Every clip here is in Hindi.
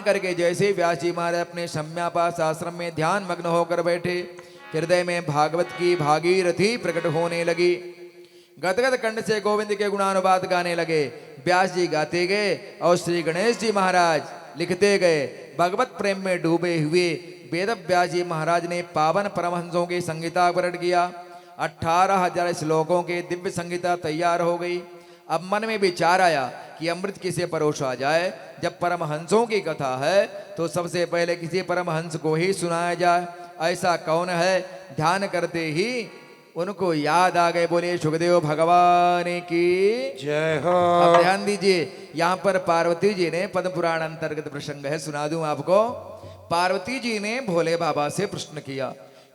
करके जैसे व्यास जी महाराज अपने सम्यापास आश्रम में ध्यान मग्न होकर बैठे, हृदय में भागवत की भागीरथी प्रकट होने लगी। गदगद कंठ से गोविंद के गुणानुवाद गाने लगे। व्यास जी गाते गए और श्री गणेश जी महाराज लिखते गए। भगवत प्रेम में डूबे हुए वेद व्यास जी महाराज ने पावन परमहंसों की संगीता प्रकट किया। 18,000 श्लोकों के दिव्य संगीता तैयार हो गई। अब मन में विचार आया कि अमृत किसे परोसा जाए। जब परमहंसों की कथा है तो सबसे पहले किसी परमहंस को ही सुनाया जाए। ऐसा कौन है? ध्यान करते ही उनको याद आ गए। बोले सुखदेव भगवान की जय हो। अब ध्यान दीजिए, यहाँ पर पार्वती जी ने पद्म पुराण अंतर्गत प्रसंग है, सुना दूं आपको। पार्वती जी ने भोले बाबा से प्रश्न किया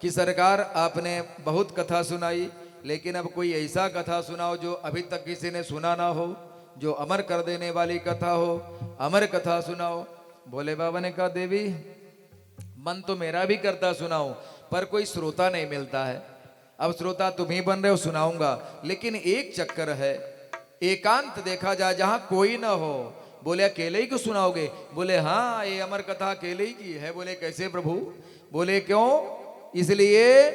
कि सरकार आपने बहुत कथा सुनाई, लेकिन अब कोई ऐसा कथा सुनाओ जो अभी तक किसी ने सुना ना हो, जो अमर कर देने वाली कथा हो। अमर कथा सुनाओ। भोले बाबा ने कहा देवी मन तो मेरा भी करता सुनाऊं, पर कोई श्रोता नहीं मिलता है। अब श्रोता तुम ही बन रहे हो, सुनाऊंगा, लेकिन एक चक्कर है, एकांत देखा जाए जहां कोई ना हो। बोले अकेले ही क्यों सुनाओगे? बोले हाँ ये अमर कथा अकेले ही की है। बोले कैसे प्रभु? बोले क्यों? इसलिए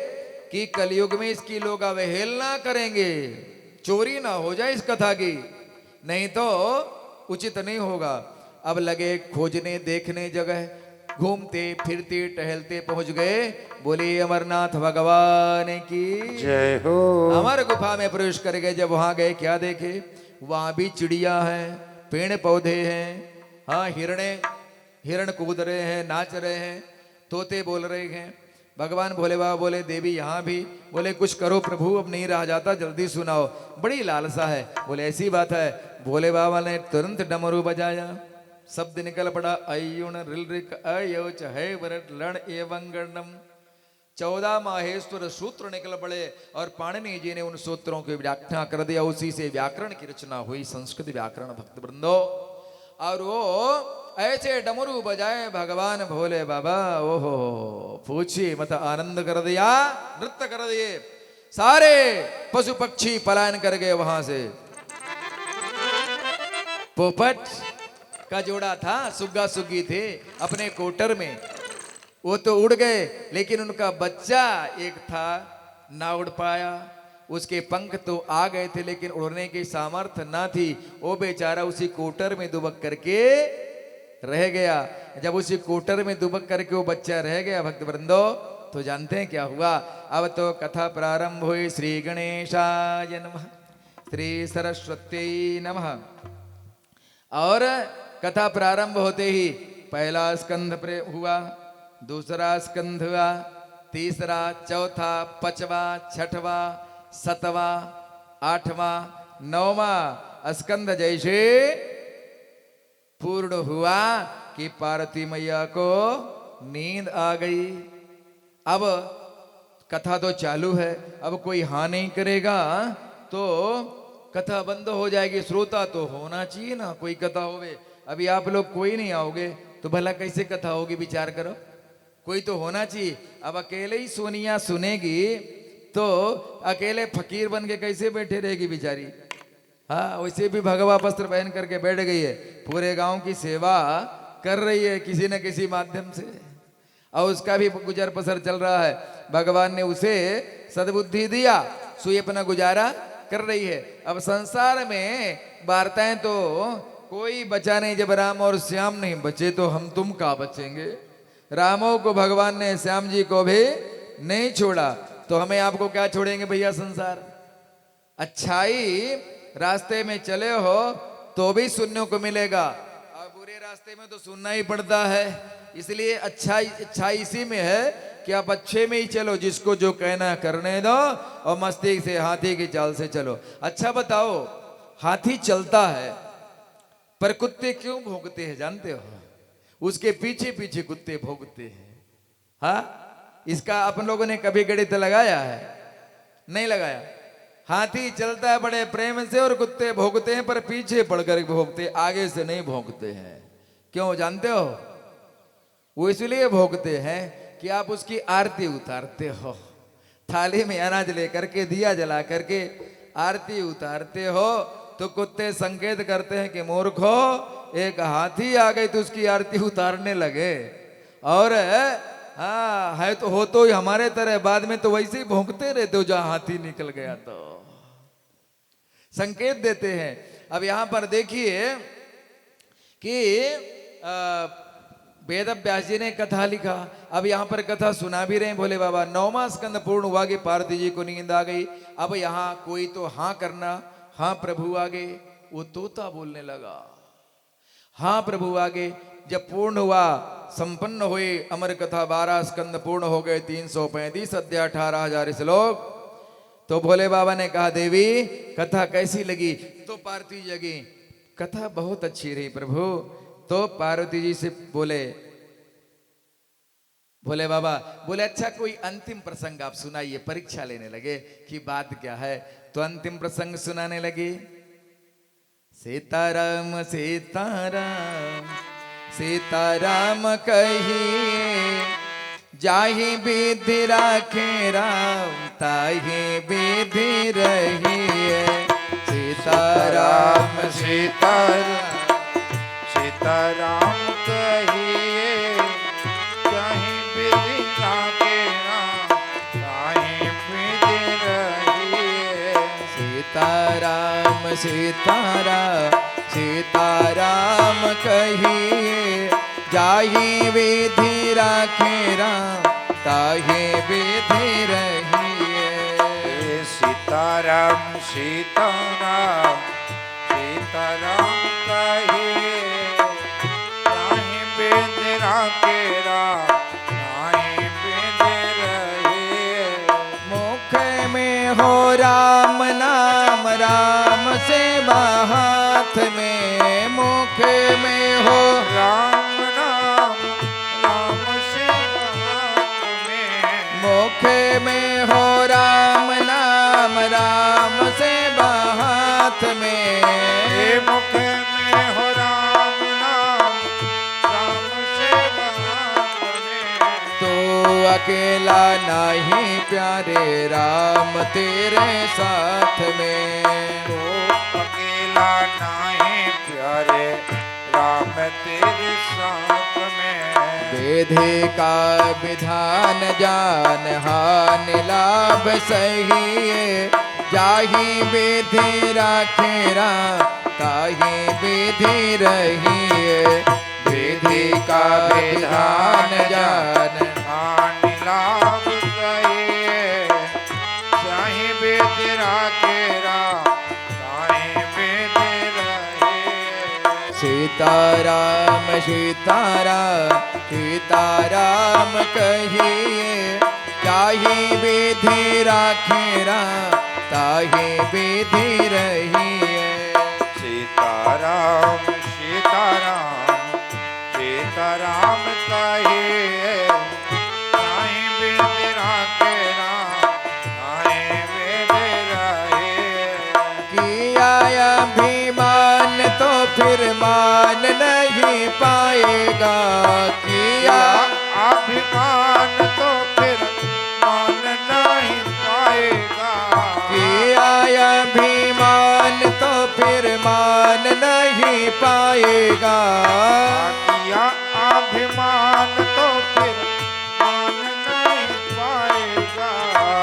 कि कलयुग में इसकी लोग अवहेलना करेंगे, चोरी ना हो जाए इस कथा की, नहीं तो उचित नहीं होगा। अब लगे खोजने देखने जगह, घूमते फिरते टहलते पहुंच गए। बोले अमरनाथ भगवान की जय हो। अमर गुफा में प्रवेश कर गए। जब वहां गए क्या देखे? वहां भी चिड़िया है, पेड़ पौधे हैं, हाँ हिरण कूद रहे हैं, नाच रहे हैं, तोते बोल रहे हैं। भगवान भोले बाबा बोले देवी यहाँ भी? बोले कुछ करो प्रभु, अब नहीं रहा जाता, जल्दी सुनाओ, बड़ी लालसा है। बोले ऐसी बात है। भोले बाबा ने तुरंत डमरू बजाया, शब्द निकल पड़ा अयुण रिलरिक अयोच है वरट लण एवं गणम। 14 माहेश्वर सूत्र निकल पड़े और पाणिनि जी ने उन सूत्रों की व्याख्या कर दिया। उसी से व्याकरण की रचना हुई, संस्कृत व्याकरण भक्त वृंदो। और वो ऐसे डमरू बजाए भगवान भोले बाबा, ओहो पूछिए मत, आनंद कर दिया, नृत्य कर दिए। सारे पशु पक्षी पलायन कर गए वहां से। पोपट का जोड़ा था, सुग्गा सुग्गी थे अपने कोटर में, वो तो उड़ गए, लेकिन उनका बच्चा एक था ना उड़ पाया। उसके पंख तो आ गए थे लेकिन उड़ने की सामर्थ्य ना थी। वो बेचारा उसी कोटर में दुबक करके रह गया। जब उसी कोटर में दुबक करके वो बच्चा रह गया भक्त वृंदो, तो जानते हैं क्या हुआ? अब तो कथा प्रारंभ हुई। श्री गणेशाय नमः, श्री सरस्वती नमः। और कथा प्रारंभ होते ही पहला स्कंध हुआ, दूसरा स्कंध हुआ, तीसरा, चौथा, पांचवा, छठवा, सातवां, आठवां, नौवां स्कंद जैसे पूर्ण हुआ कि पार्वती मैया को नींद आ गई। अब कथा तो चालू है, अब कोई हाँ नहीं करेगा तो कथा बंद हो जाएगी। श्रोता तो होना चाहिए ना, कोई कथा होवे। अभी आप लोग कोई नहीं आओगे तो भला कैसे कथा होगी? विचार करो, कोई तो होना चाहिए। अब अकेले ही सोनिया सुनेगी तो अकेले फकीर बन के कैसे बैठे रहेगी बेचारी? हाँ, वैसे भी भगवा वस्त्र पहन करके बैठ गई है, पूरे गांव की सेवा कर रही है किसी न किसी माध्यम से, और उसका भी गुजर बसर चल रहा है। भगवान ने उसे सद्बुद्धि दिया, सो ये अपना गुजारा कर रही है। अब संसार में वार्ताएं तो कोई बचा नहीं। जब राम और श्याम नहीं बचे तो हम तुम कहाँ बचेंगे? रामों को भगवान ने श्याम जी को भी नहीं छोड़ा, तो हमें आपको क्या छोड़ेंगे भैया? संसार अच्छाई रास्ते में चले हो तो भी सुनने को मिलेगा, और बुरे रास्ते में तो सुनना ही पड़ता है। इसलिए अच्छाई इसी में है कि आप अच्छे में ही चलो, जिसको जो कहना करने दो, और मस्ती से हाथी की चाल से चलो। अच्छा बताओ, हाथी चलता है पर कुत्ते क्यों भौंकते हैं जानते हो? उसके पीछे पीछे कुत्ते भौंकते हैं। हाँ, इसका अपन लोगों ने कभी गणित लगाया है? नहीं लगाया। हाथी चलता है बड़े प्रेम से और कुत्ते भौंकते हैं, पर पीछे पड़कर भौंकते, आगे से नहीं भौंकते हैं। क्यों जानते हो? वो इसलिए भौंकते हैं कि आप उसकी आरती उतारते हो, थाली में अनाज लेकर के, दिया जला करके आरती उतारते हो, तो कुत्ते संकेत करते हैं कि मूर्खो, एक हाथी आ गई तो उसकी आरती उतारने लगे। और हाँ है तो हो तो हमारे तरह, बाद में तो वैसे ही भौंकते रहते हो जहां हाथी निकल गया तो संकेत देते हैं। अब यहां पर देखिए कि वेद व्यास जी ने कथा लिखा। अब यहाँ पर कथा सुना भी रहे हैं भोले बाबा। 9वां स्कंद पूर्ण हुआ कि पार्वती जी को नींद आ गई। अब यहाँ कोई तो हाँ करना, हाँ प्रभु आगे। वो तोता बोलने लगा, हाँ प्रभु आगे। जब पूर्ण हुआ, संपन्न हुए अमर कथा, 12 स्कंद पूर्ण हो गए, 335 अध्याय, 18,000 श्लोक। तो भोले बाबा ने कहा, देवी कथा कैसी लगी? तो पार्वती जगी, कथा बहुत अच्छी रही प्रभु। तो पार्वती जी से बोले, भोले बाबा बोले अच्छा कोई अंतिम प्रसंग आप सुनाइए। परीक्षा लेने लगे कि बात क्या है। तो अंतिम प्रसंग सुनाने लगे, सीताराम सीताराम सीताराम कहिए, जाहि विधि राखे राम, ताहि विधि रहिए। सीताराम सीताराम सीताराम कहिए, कहीं विधि राखे राम, ताहि विधि रहिए। सीताराम सीताराम सीताराम कहिए, जाहि विधि राखे राम, ताहि विधि रहिए। सीताराम सीताराम सीताराम कहिए, ताहि विधि राखे राम, ताहि विधि रहिए। मुख में हो राम नाम, राम सेवा हाथ में। मुख में हो राम नाम, राम सेवा हाथ में। मुख में हो राम नाम, राम सेवा हाथ में। हे मुख में हो राम नाम, राम सेवा हाथ में। तो अकेला नहीं प्यारे, राम तेरे साथ में। तो अकेला नहीं प्यारे, राम तेरे साथ में। विधि का विधान जान, हानि लाभ सही। जाहि विधि राखे राम, ताहि विधि रहिए। विधि का विधान जान, हानि लाभ कहिए, चाहे विधि राखे राम, ताहि विधि रहिए। सीताराम सीताराम सीताराम कहिए, जाहि विधि राखे राम, ताहि विधि रहिए। सीताराम सीताराम सीताराम कहिए, ताहि विधि राखे राम, ताहि विधि रहिए। किया अभिमान तो फिर मान नहीं पाएगा। किया अभिमान तो फिर मान नहीं पाएगा। किया अभिमान तो फिर मान नहीं पाएगा। किया अभिमान तो फिर मान नहीं पाएगा।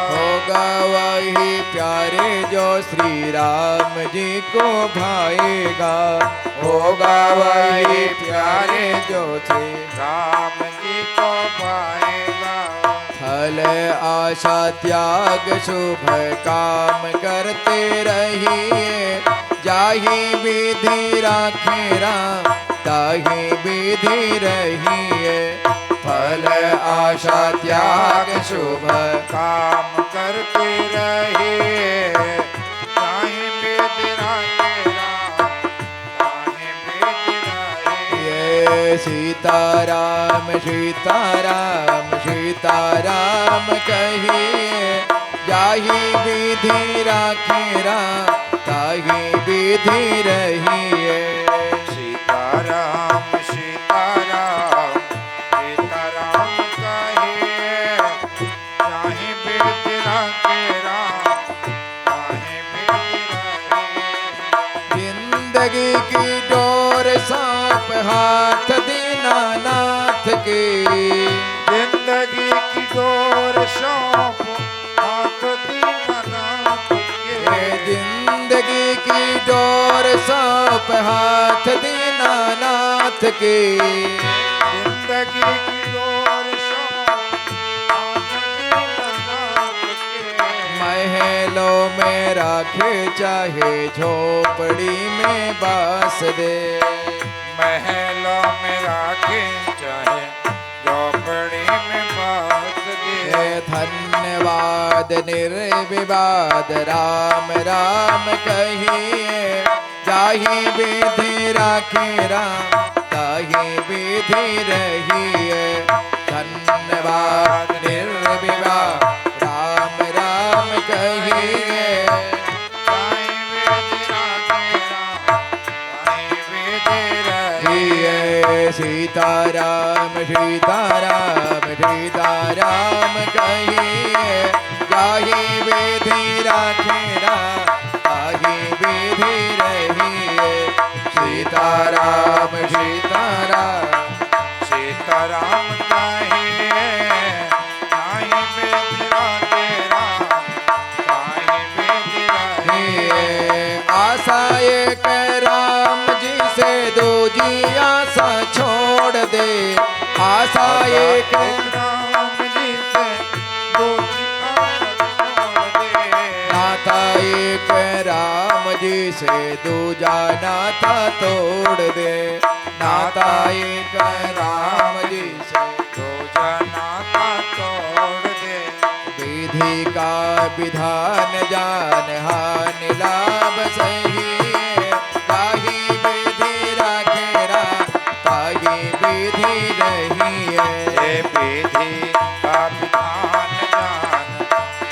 होगा वही प्यारे जो श्री राम जी को भाएगा। होगा वही प्यारे जो श्री राम जी को पाएगा। फल आशा त्याग शुभ काम करते रहिए। जाहि विधि राखे राम, ताहि विधि रहिए। फल आशा त्याग शुभ काम करते रहिए, ताहि विधि राखे राम, ताहि विधि रहिए। ये सीताराम सीताराम सीताराम कहिए, जाहि विधि राखे राम, ताहि विधि रहिए। सीताराम सीताराम सीताराम कहिए, ताहि विधि राखे राम, ताहि विधि रहिए। की। जिंदगी की डोर सौंप हाथ दीनानाथ ये के। जिंदगी की डोर सौंप हाथ दीनानाथ की। जिंदगी की डोर सौंप हाथ दीनानाथ के। महलों में राखे चाहे झोपड़ी में बास दे। महलों में राखे चाहे झोपड़ी में बास दे। ये धन्यवाद निर्विवाद राम राम कहिए। जाहि विधि राखे राम ताहि विधि रहिए। धन्यवाद निर्विवाद राम राम कहिए। साईं वेद राखे राम, साईं वेद रहिए। कहिए सीताराम सीताराम सीताराम कहिए। जाहि विधि राखे राम ताहि विधि रहिए। सीताराम सीताराम सीताराम कहिए। साईं वेद राखे राम, साईं वेद रहिए। कहिए। आशा एक राम जी से दूजी आशा छोड़ दे। आशा एक राम जी से दूजी आशा छोड़ दे। नाता एक राम जी से दूजा नाता तोड़ दे। नाता एक राम जी से दूजा नाता तोड़ दे। विधि का विधान जान हानि लाभ सही। ताहि विधि राखे राम ताहि विधि रहिए। ये विधि का विधान जान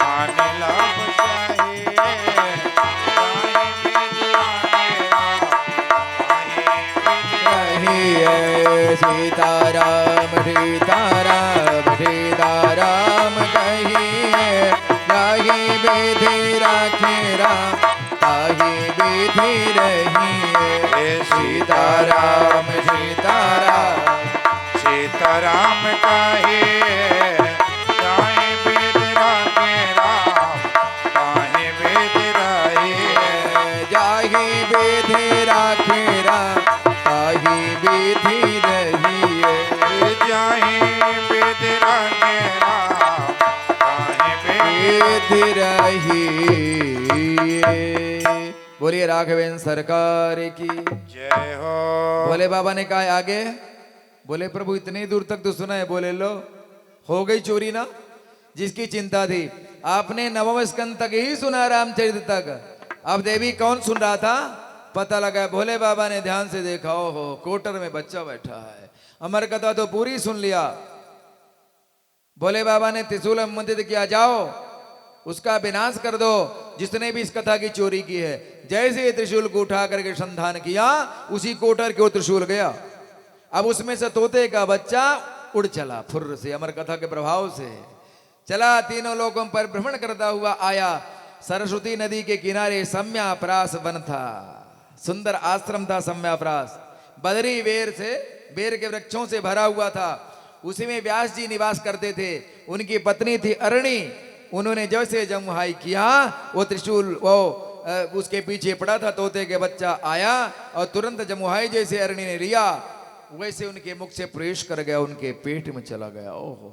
हानि लाभ सही। साईं विधि राखे राम, साईं विधि कहिए सीताराम सीताराम सीताराम कहिए। जाहि विधि राखे राम ताहि विधि रहिए। ये सीताराम सीताराम सीताराम कहिए। साईं वेद राखे राम, साईं वेद रहिए। जाहि विधि राखे राम ताहि विधि रहिए। जाहि वेद राखे राम, साईं वेद विधि रहिए। बोलिए राघवेंद्र सरकार की। जय हो। भोले बाबा ने कहा आगे। बोले प्रभु इतनी दूर तक तो सुना है। बोले लो हो गई चोरी ना। जिसकी चिंता थी आपने नवम स्कंद तक ही सुना रामचरित तक। अब देवी कौन सुन रहा था पता लगा। भोले बाबा ने ध्यान से देखा हो कोटर में बच्चा बैठा है। अमर कथा तो पूरी सुन लिया। भोले बाबा ने त्रिशूल मंदिर किया जाओ उसका विनाश कर दो जिसने भी इस कथा की चोरी की है। जैसे ही त्रिशूल को उठा करके संधान किया उसी कोटर की ओर त्रिशूल गया। अब उसमें से तोते का बच्चा उड़ चला फुर्र से अमर कथा के प्रभाव से चला। तीनों लोगों पर भ्रमण करता हुआ आया। सरस्वती नदी के किनारे सम्याप्रास वन था। सुंदर आश्रम था सम्याप्रास। बदरी बेर के वृक्षों से भरा हुआ था। उसी में व्यास जी निवास करते थे। उनकी पत्नी थी अरणी। उन्होंने जैसे जमुहाई किया वो त्रिशूल उसके पीछे पड़ा था। तोते के बच्चा आया और तुरंत जमुहाई जैसे अरणी ने लिया वैसे उनके मुख से प्रवेश कर गया उनके पेट में चला गया। ओहो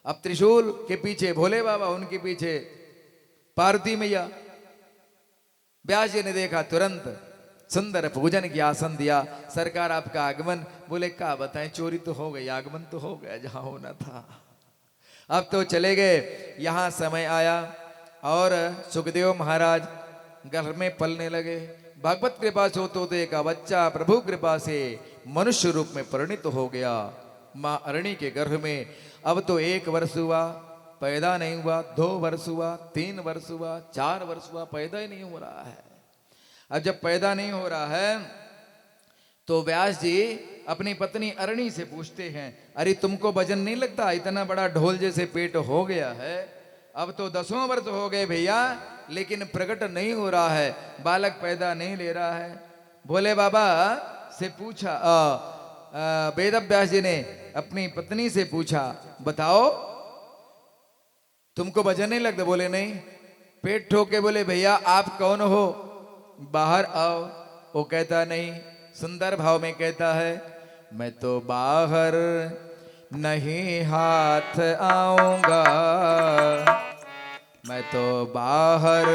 अब त्रिशूल के पीछे भोले बाबा उनके पीछे पार्वती मैया। व्यास जी ने देखा तुरंत सुंदर पूजन की आसन दिया। सरकार आपका आगमन। बोले क्या बताएं चोरी तो हो गई आगमन तो हो गया जहां होना था। अब तो चले गए। यहां समय आया और सुखदेव महाराज घर में पलने लगे। भगवत कृपा से तोते का बच्चा प्रभु कृपा से मनुष्य रूप में परिणित हो गया। माँ अरणी के गर्भ में। अब तो 1 वर्ष हुआ पैदा नहीं हुआ, 2 वर्ष हुआ, 3 वर्ष हुआ, 4 वर्ष हुआ, पैदा ही नहीं हो रहा है। अब जब पैदा नहीं हो रहा है तो व्यास जी अपनी पत्नी अरणी से पूछते हैं, अरे तुमको वजन नहीं लगता? इतना बड़ा ढोल जैसे पेट हो गया है, अब तो 10 वर्ष हो गए भैया, लेकिन प्रकट नहीं हो रहा है, बालक पैदा नहीं ले रहा है। भोले बाबा से पूछा वेद व्यास जी ने, अपनी पत्नी से पूछा, बताओ तुमको वजन नहीं लगता? बोले नहीं। पेट ठोक के बोले, भैया आप कौन हो, बाहर आओ। वो कहता नहीं, सुंदर भाव में कहता है, मैं तो बाहर नहीं हाथ आऊंगा, मैं तो बाहर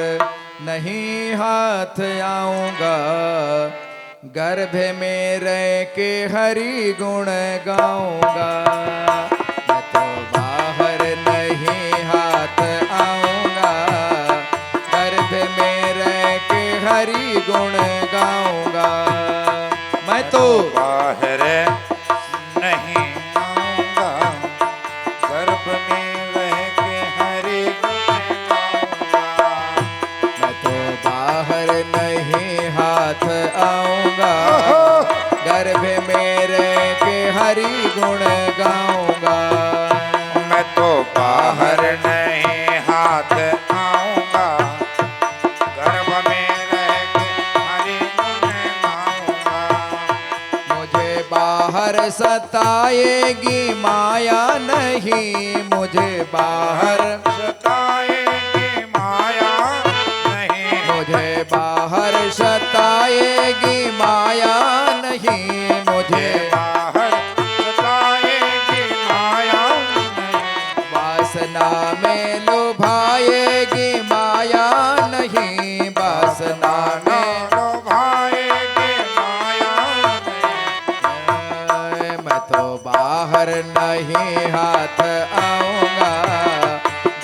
नहीं हाथ आऊंगा, गर्भ में रह के हरि गुण गाऊंगा। मैं तो बाहर नहीं हाथ आऊंगा, गर्भ में रह के हरि गुण गाऊंगा। मैं तो बाहर नहीं आऊंगा, गर्भ में रह के हरि गुण गाऊंगा। मैं तो बाहर नहीं हाथ आऊंगा, गर्भ में रह के हरि गुण गाऊंगा। मैं तो बाहर नहीं हाथ आऊंगा, गर्भ में रह के हरि गुण गाऊंगा। मुझे बाहर सताएगी माया नहीं, मुझे बाहर सताएगी माया नहीं, मुझे बाहर सताएगी माया नहीं, मुझे बाहर सताएगी माया नहीं। वासना में लुभाएगी माया नहीं, वासना में लोभाएगी माया नहीं। मैं तो बाहर नहीं हाथ आऊंगा,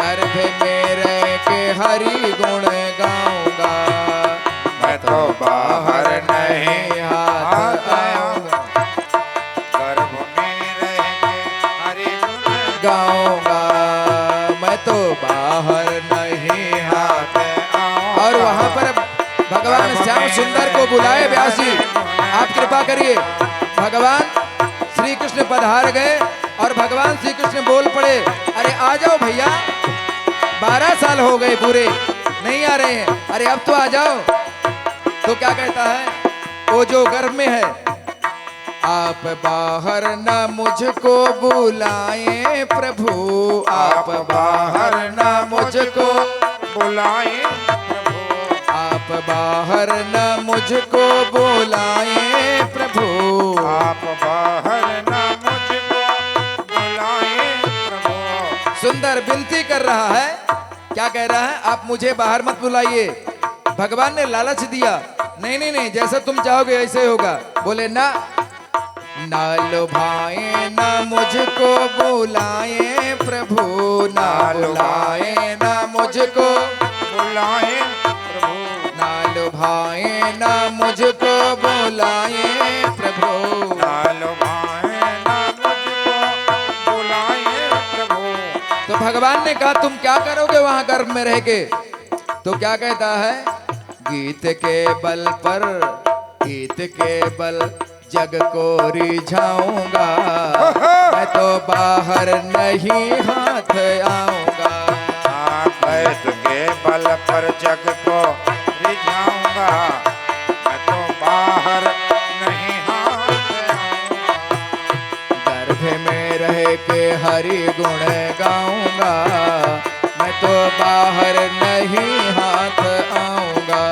गर्भ में रह के हरि गुण गाऊंगा। मैं तो बाहर नहीं हाथ आऊंगा, गर्भ में रह के हरि गुण गाऊंगा। मैं तो बाहर नहीं हाथ। आऊंगा। और वहां पर भगवान श्याम सुंदर को बुलाए व्यास जी, आप कृपा करिए। भगवान श्री कृष्ण पधार गए और भगवान श्री कृष्ण बोल पड़े, अरे आ जाओ भैया, 12 साल हो गए पूरे, नहीं आ रहे हैं, अरे अब तो आ जाओ। तो क्या कहता है वो जो गर्भ में है, आप बाहर न मुझको बुलाएं प्रभु, आप बाहर न मुझको, बुलाए प्रभु, आप बाहर न मुझको बुलाएं प्रभु। आप बाहर न मुझको बुलाए प्रभु। सुंदर विनती कर रहा है, क्या कह रहा है, आप मुझे बाहर मत बुलाइए। भगवान ने लालच दिया, नहीं नहीं नहीं, जैसा तुम चाहोगे ऐसे होगा। बोले ना, ना लुभाए ना मुझको बुलाए प्रभु, ना लुभाए ना मुझको, बुलाए प्रभु, ना लुभाए ना मुझको बुलाए प्रभु। लालो भाए न मुझको बुलाए प्रभु। तो भगवान ने कहा तुम क्या करोगे वहां गर्भ में रह के? तो क्या कहता है, गीत के बल पर, गीत के बल जग को रिझाऊंगा, मैं तो बाहर नहीं हाथ आऊंगा। गैस के बल पर जग को रिझाऊंगा, मैं तो बाहर नहीं हाथ आऊंगा। गर्भ में रह के हरि गुण गाऊंगा, मैं तो बाहर नहीं हाथ आऊंगा।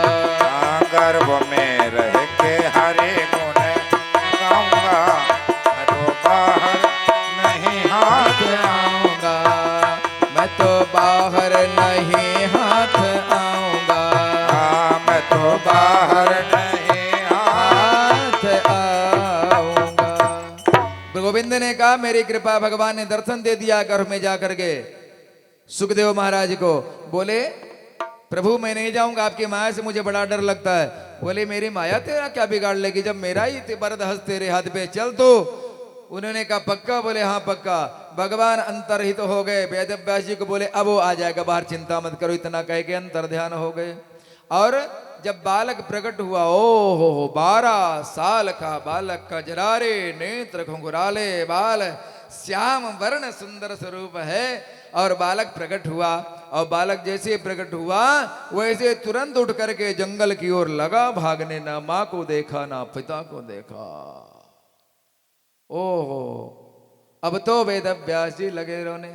गर्भ में रह के हरि गुण गाऊंगा, मैं तो बाहर नहीं हाथ आऊंगा, मैं तो बाहर नहीं हाथ आऊंगा। मैं तो बाहर नहीं हाथ हाथ आऊंगा। गोविंद ने कहा मेरी कृपा, भगवान ने दर्शन दे दिया गर्भ में जाकर के सुखदेव महाराज को। बोले प्रभु मैं नहीं जाऊंगा, आपकी माया से मुझे बड़ा डर लगता है। बोले मेरी माया तेरा क्या बिगाड़ लेगी, जब मेरा ही बरद हंस तेरे हाथ पे, चल तो। उन्होंने कहा पक्का? बोले हाँ पक्का। भगवान अंतर्हित हो गए। वेद व्यास जी को बोले अब वो आ जाएगा बाहर, चिंता मत करो, इतना कह के अंतर ध्यान हो गए। और जब बालक प्रकट हुआ, ओ हो 12 साल का बालक, कजरारे नेत्र घुंघराले बाल, श्याम वर्ण सुंदर स्वरूप है। और बालक प्रकट हुआ, और बालक जैसे प्रकट हुआ वैसे तुरंत उठ करके जंगल की ओर लगा भागने, ना माँ को देखा ना पिता को देखा। ओहो, अब तो वेद व्यास जी लगे रोने।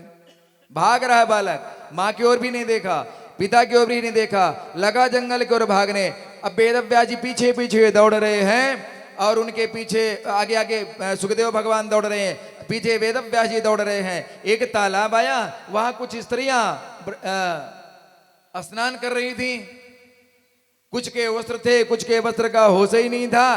भाग रहा है बालक, माँ की ओर भी नहीं देखा, पिता की ओर भी नहीं देखा, लगा जंगल की ओर भागने। अब वेद व्यास जी पीछे पीछे दौड़ रहे हैं और उनके पीछे आगे आगे सुखदेव भगवान दौड़ रहे हैं, पीछे वेद व्यास जी दौड़ रहे हैं। एक तालाब आया, वहां कुछ स्त्रियां स्नान कर रही थी। कुछ के वस्त्र थे, कुछ के वस्त्र का होश ही नहीं था,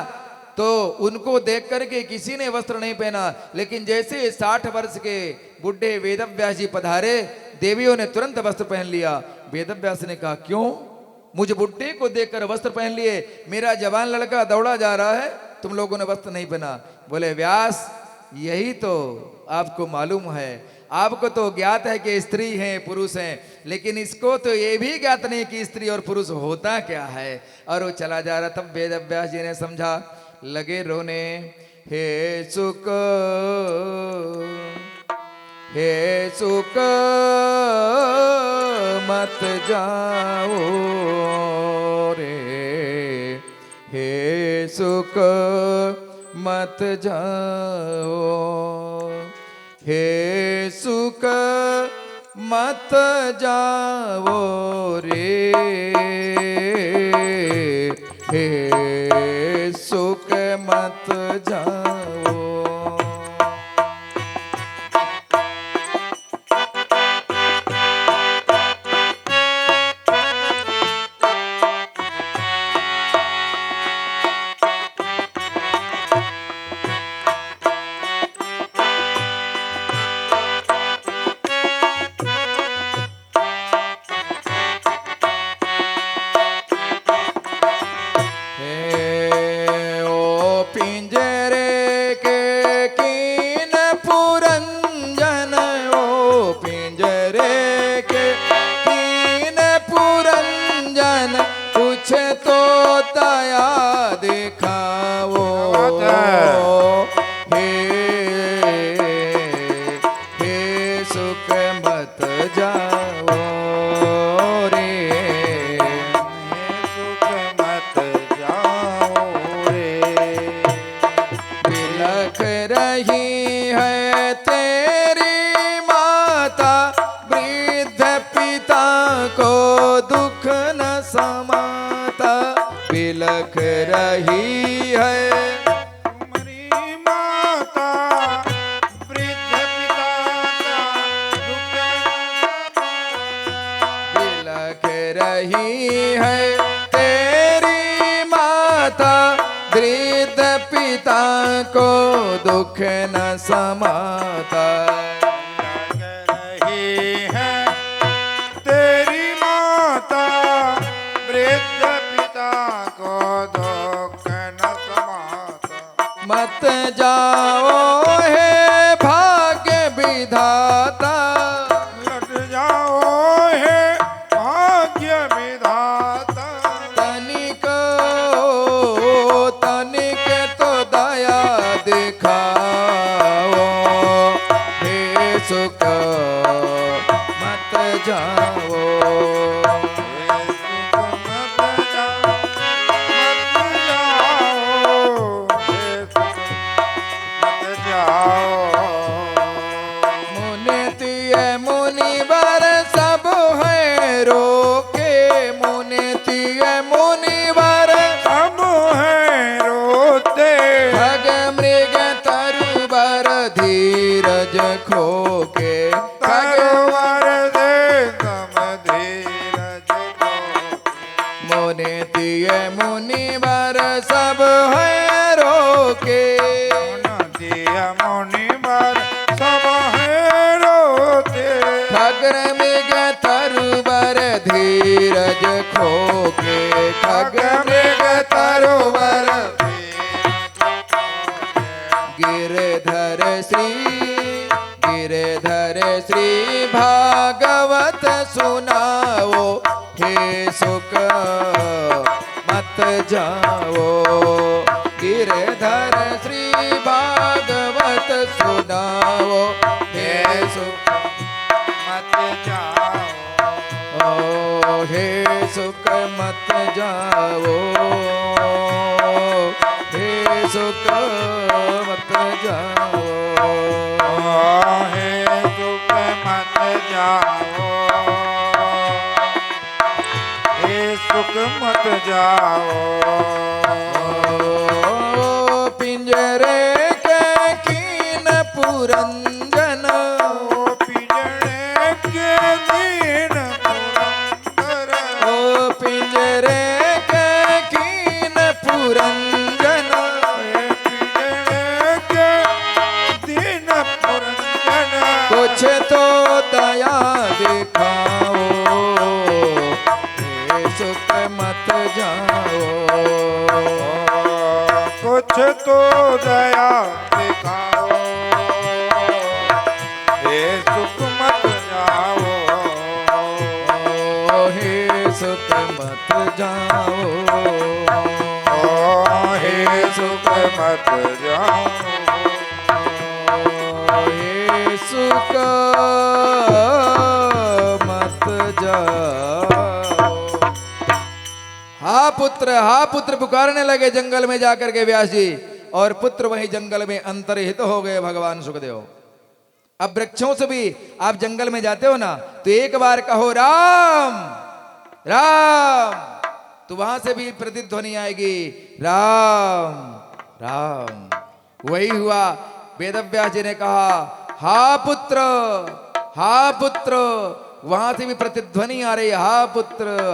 तो उनको देख करके किसी ने वस्त्र नहीं पहना। लेकिन जैसे 60 वर्ष के बुढ़े वेदव्यास जी पधारे, देवियों ने तुरंत वस्त्र पहन लिया। वेदव्यास ने कहा, क्यों मुझ बुढ़े को देखकर वस्त्र पहन लिए? मेरा जवान लड़का दौड़ा जा रहा है, तुम लोगों ने वस्त्र नहीं पहना। बोले, व्यास यही तो आपको मालूम है, आपको तो ज्ञात है कि स्त्री हैं पुरुष हैं, लेकिन इसको तो ये भी ज्ञात नहीं कि स्त्री और पुरुष होता क्या है। और वो चला जा रहा। तब वेद व्यास जी ने समझा, लगे रोने। हे सुक मत जाओ रे, हे सुक मत जाओ, हे सुक मत जाओ रे, हे सुक मत जाओ। बिलख रही है हमारी माता, वृद्ध पिता का दुख बिलख रही है तेरी माता, वृद्ध पिता को दुख न समाता। लग रही है तेरी माता, वृद्ध पिता को दुख न समाता। मत जाओ हे भाग्य विधाता, लट जाओ हे भाग्य विधाता। तनिक तनिक तो दया दिखाओ, हे सुख मत जाओ। मुनिवर सब है रोके, मुनिवर सब है रोते, खग मृग तरुबर धीरज खोके, तरुवर दे तम धीरज को। मुनिवर सब है रोके, मुनिवर सब है रोते, खग मृग तरुबर धीरज खोके, खग मृग तरुबर गिरधर श्री भागवत सुनाओ, हे सुख मत जाओ। गिरधर श्री भागवत सुनाओ, हे सुख मत जाओ। ओ हे सुख मत जाओ, हे सुख मत जाओ। हे सुख मत जाओ, हे सुख मत जाओ। पिंजरे के कीन पुरंजन, पिंजरे के दीन पुरंदर, ओ पिंजरे के कीन पुरंजन, पिंजरे के दीन पुरंदर। कुछ तो दया दिखाओ, हे सुख मत जाओ। कुछ तो दया दिखाओ, हे सुख मत जाओ। हे सुख मत जाओ, हे सुख मत जाओ। हे सुख मत जाओ। हा पुत्र पुकारने लगे जंगल में जाकर के व्यास जी, और पुत्र वहीं जंगल में अंतर्हित हो गए भगवान सुखदेव। अब वृक्षों से भी आप जंगल में जाते हो ना, तो एक बार कहो राम राम, तो वहां से भी प्रतिध्वनि आएगी राम राम। वही हुआ, वेदव्यास जी ने कहा हा पुत्र, वहां से भी प्रतिध्वनि आ रही, हा पुत्र